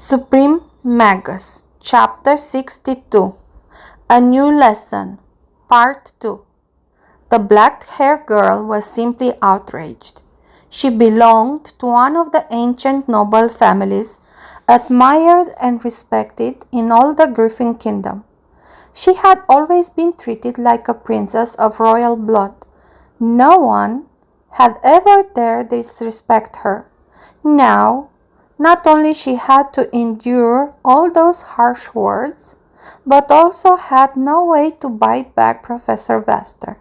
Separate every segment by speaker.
Speaker 1: Supreme Magus, Chapter 62, A New Lesson, Part 2. The black-haired girl was simply outraged. She belonged to one of the ancient noble families, admired and respected in all the Griffin kingdom. She had always been treated like a princess of royal blood. No one had ever dared disrespect her. Now, not only she had to endure all those harsh words, but also had no way to bite back Professor Vester.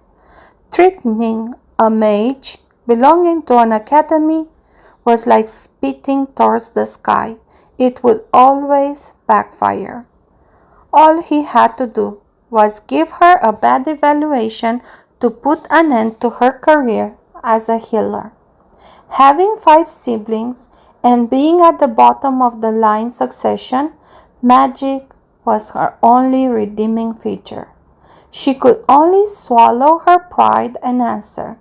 Speaker 1: Threatening a mage belonging to an academy was like spitting towards the sky. It would always backfire. All he had to do was give her a bad evaluation to put an end to her career as a healer. Having 5 siblings and being at the bottom of the line succession, magic was her only redeeming feature. She could only swallow her pride and answer.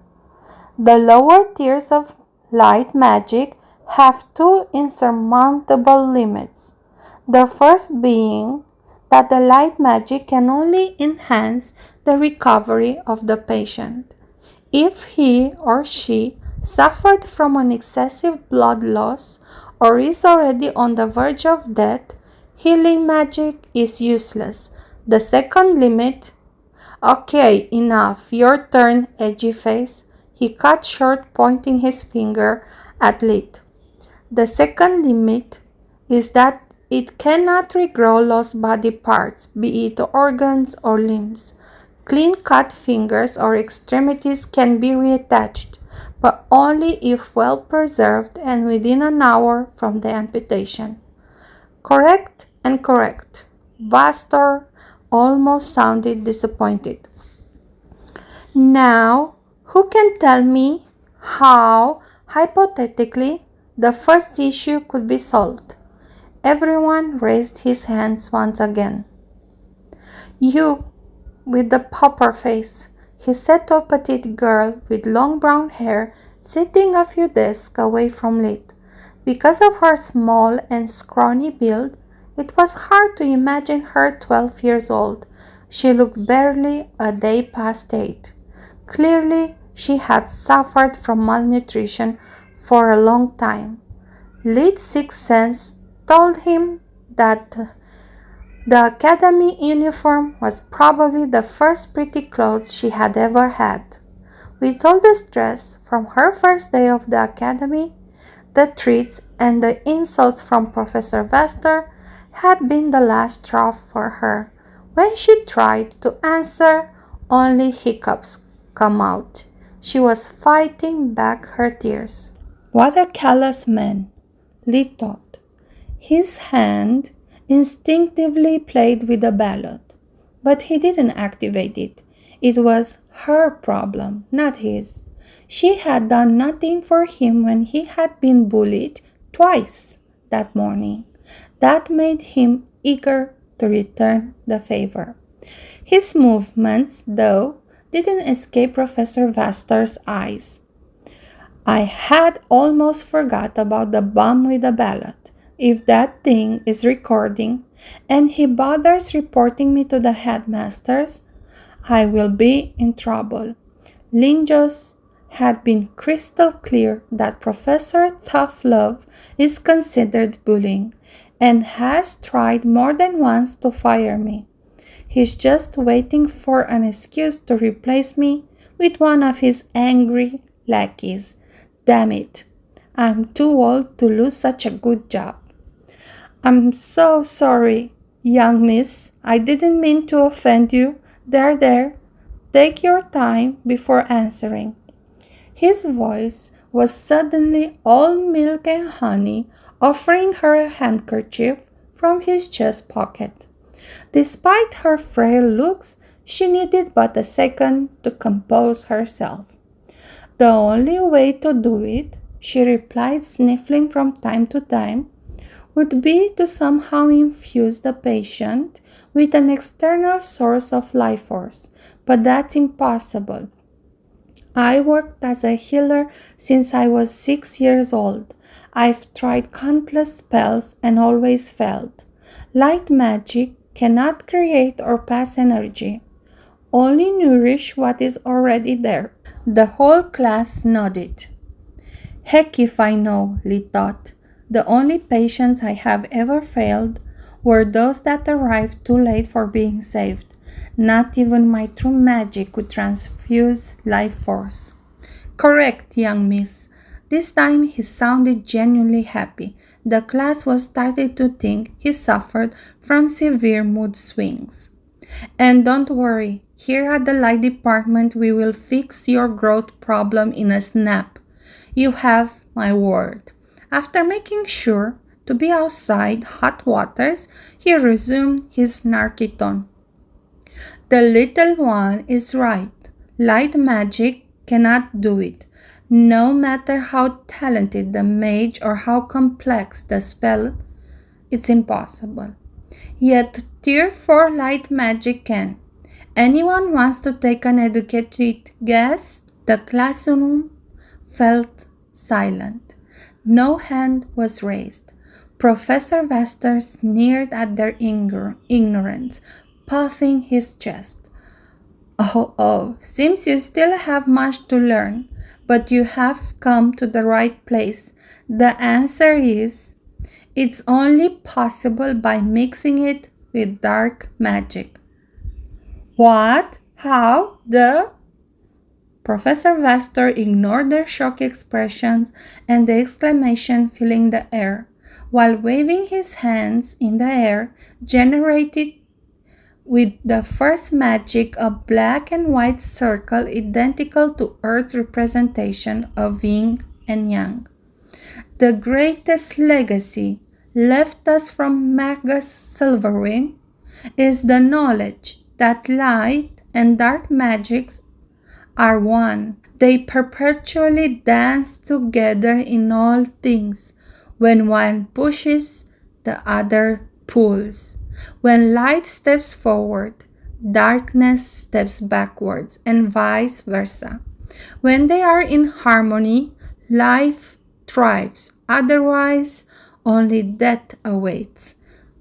Speaker 1: The lower tiers of light magic have 2 insurmountable limits. The first being that the light magic can only enhance the recovery of the patient. If he or she suffered from an excessive blood loss or is already on the verge of death, healing magic is useless. The second limit— Okay, enough. Your turn, edgy face. He cut short, pointing his finger at Lit. The second limit is that it cannot regrow lost body parts, be it organs or limbs. Clean-cut fingers or extremities can be reattached, but only if well preserved and within an hour from the amputation. Correct and correct. Vastor almost sounded disappointed. Now, who can tell me how, hypothetically, the first issue could be solved? Everyone raised his hands once again. You, with the pauper face, he said to a petite girl with long brown hair sitting a few desks away from Lit. Because of her small and scrawny build, it was hard to imagine her 12 years old. She looked barely a day past 8. Clearly, she had suffered from malnutrition for a long time. Lit's sixth sense told him that the academy uniform was probably the first pretty clothes she had ever had. With all the stress from her first day of the academy, the treats and the insults from Professor Vester had been the last straw for her. When she tried to answer, only hiccups come out. She was fighting back her tears. What a callous man, Lee thought. His hand instinctively played with the ballot, but he didn't activate it. It was her problem, not his. She had done nothing for him when he had been bullied twice that morning. That made him eager to return the favor. His movements, though, didn't escape Professor Vaster's eyes. I had almost forgot about the bum with the ballot. If that thing is recording and he bothers reporting me to the headmasters, I will be in trouble. Linjos had been crystal clear that Professor Tough Love is considered bullying and has tried more than once to fire me. He's just waiting for an excuse to replace me with one of his angry lackeys. Damn it, I'm too old to lose such a good job. I'm so sorry, young miss. I didn't mean to offend you. There. Take your time before answering. His voice was suddenly all milk and honey, offering her a handkerchief from his chest pocket. Despite her frail looks, she needed but a second to compose herself. The only way to do it, she replied, sniffling from time to time, would be to somehow infuse the patient with an external source of life force, but that's impossible. I worked as a healer since I was 6 years old. I've tried countless spells and always failed. Light magic cannot create or pass energy, only nourish what is already there. The whole class nodded. Heck if I know, Lee thought. The only patients I have ever failed were those that arrived too late for being saved. Not even my true magic could transfuse life force. Correct, young miss. This time he sounded genuinely happy. The class was starting to think he suffered from severe mood swings. And don't worry, here at the light department we will fix your growth problem in a snap. You have my word. After making sure to be outside hot waters, he resumed his snarky tone. The little one is right. Light magic cannot do it. No matter how talented the mage or how complex the spell, it's impossible. Yet Tier 4 light magic can. Anyone wants to take an educated guess? The classroom felt silent. No hand was raised. Professor Vester sneered at their ignorance, puffing his chest. Oh, seems you still have much to learn, but you have come to the right place. The answer is, it's only possible by mixing it with dark magic. What? How? Professor Vester ignored their shocked expressions and the exclamation filling the air, while waving his hands in the air, generated with the first magic a black and white circle identical to Earth's representation of yin and yang. The greatest legacy left us from Magus Silverwing is the knowledge that light and dark magics are one. They perpetually dance together in all things. When one pushes, the other pulls. When light steps forward, darkness steps backwards, and vice versa. When they are in harmony, life thrives. Otherwise, only death awaits.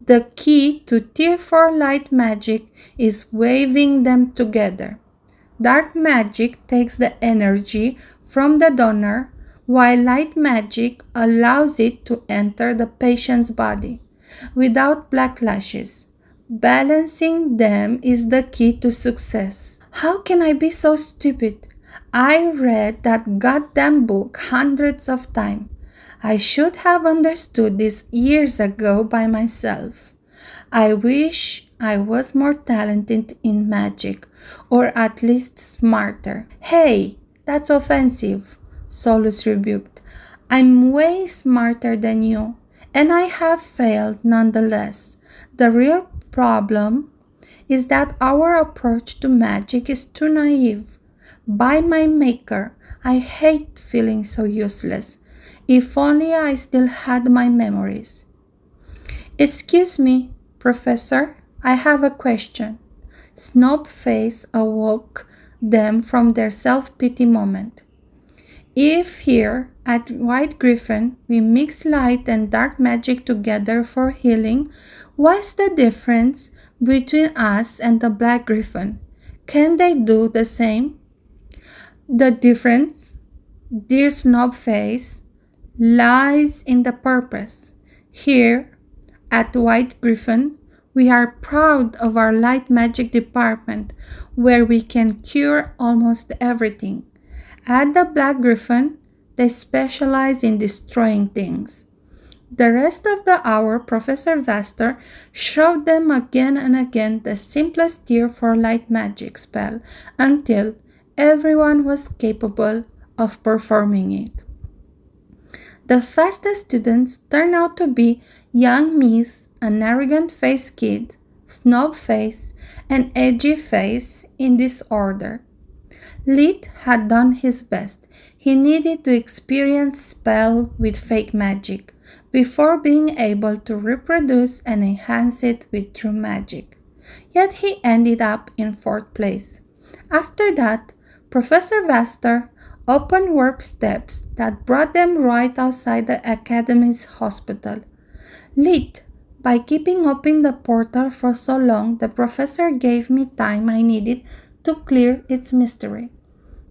Speaker 1: The key to Tier 4 light magic is weaving them together. Dark magic takes the energy from the donor, while light magic allows it to enter the patient's body without backlashes. Balancing them is the key to success. How can I be so stupid? I read that goddamn book hundreds of times. I should have understood this years ago by myself. I wish I was more talented in magic, or at least smarter. Hey, that's offensive, Solus rebuked. I'm way smarter than you, and I have failed nonetheless. The real problem is that our approach to magic is too naive. By my maker, I hate feeling so useless. If only I still had my memories. Excuse me, Professor, I have a question. Snobface awoke them from their self-pity moment. If here at White Griffin we mix light and dark magic together for healing, what's the difference between us and the Black Griffin? Can they do the same? The difference, dear Snobface, lies in the purpose. Here at White Griffin, we are proud of our light magic department, where we can cure almost everything. At the Black Griffin, they specialize in destroying things. The rest of the hour, Professor Vester showed them again and again the simplest Tier 4 light magic spell until everyone was capable of performing it. The fastest students turned out to be young Miss, an arrogant-faced kid, Snobface, and Edgy Face in this order. Lit had done his best. He needed to experience spell with fake magic before being able to reproduce and enhance it with true magic. Yet he ended up in 4th place. After that, Professor Vester open warp steps that brought them right outside the Academy's hospital. Lit, by keeping open the portal for so long, the professor gave me time I needed to clear its mystery.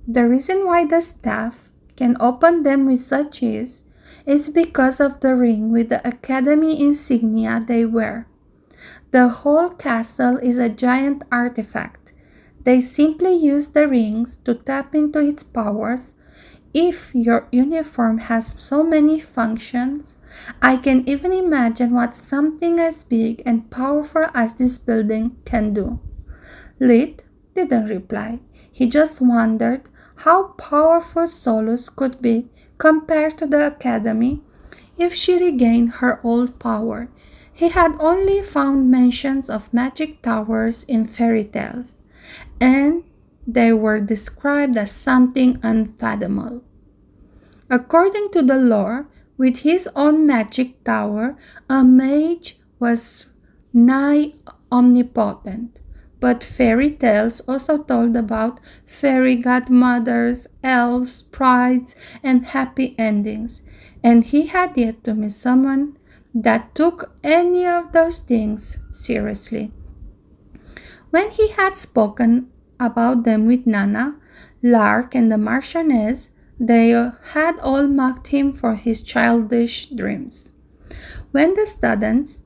Speaker 1: The reason why the staff can open them with such ease is because of the ring with the Academy insignia they wear. The whole castle is a giant artifact. They simply use the rings to tap into its powers. If your uniform has so many functions, I can even imagine what something as big and powerful as this building can do. Lit didn't reply. He just wondered how powerful Solus could be compared to the Academy if she regained her old power. He had only found mentions of magic towers in fairy tales, and they were described as something unfathomable. According to the lore, with his own magic tower, a mage was nigh omnipotent. But fairy tales also told about fairy godmothers, elves, sprites, and happy endings, and he had yet to meet someone that took any of those things seriously. When he had spoken about them with Nana, Lark, and the Marchioness, they had all mocked him for his childish dreams. When the students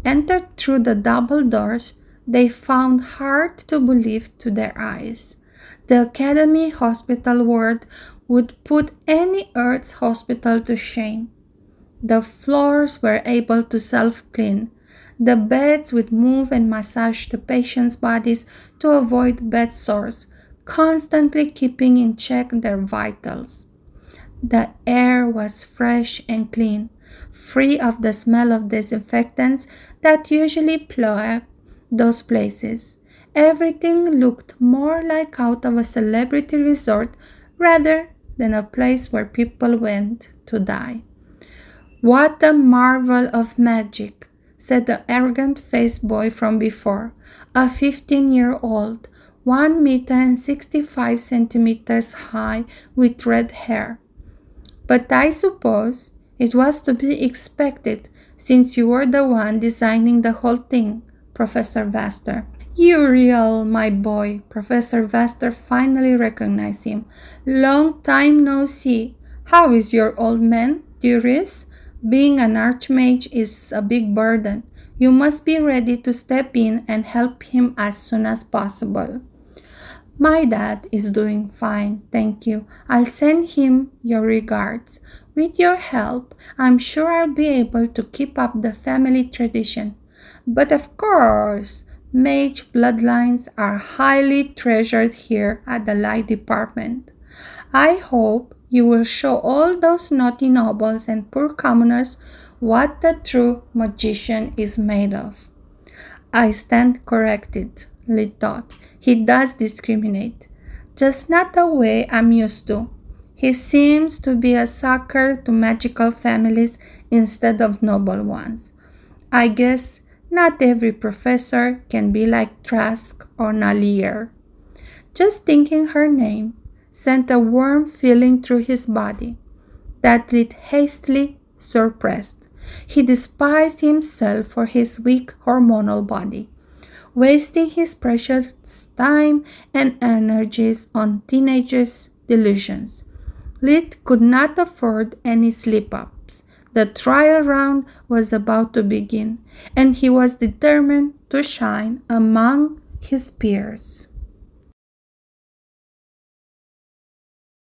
Speaker 1: entered through the double doors, they found hard to believe to their eyes. The Academy hospital ward would put any Earth's hospital to shame. The floors were able to self-clean. The beds would move and massage the patients' bodies to avoid bed sores, constantly keeping in check their vitals. The air was fresh and clean, free of the smell of disinfectants that usually plague those places. Everything looked more like out of a celebrity resort rather than a place where people went to die. "What a marvel of magic," said the arrogant-faced boy from before, a 15-year-old, 1 meter and 65 centimeters high with red hair. "But I suppose it was to be expected since you were the one designing the whole thing, Professor Vaster." "Uriel, my boy," Professor Vaster finally recognized him. "Long time no see. How is your old man, dearest? Being an archmage is a big burden. You must be ready to step in and help him as soon as possible." "My dad is doing fine, thank you. I'll send him your regards. With your help, I'm sure I'll be able to keep up the family tradition. But of course, mage bloodlines are highly treasured here at the Light Department. I hope you will show all those naughty nobles and poor commoners what the true magician is made of." "I stand corrected," Lit thought. "He does discriminate, just not the way I'm used to. He seems to be a sucker to magical families instead of noble ones. I guess not every professor can be like Trask or Nalier." Just thinking her name sent a warm feeling through his body that Lit hastily suppressed. He despised himself for his weak hormonal body, wasting his precious time and energies on teenagers' delusions. Lit could not afford any slip-ups. The trial round was about to begin, and he was determined to shine among his peers.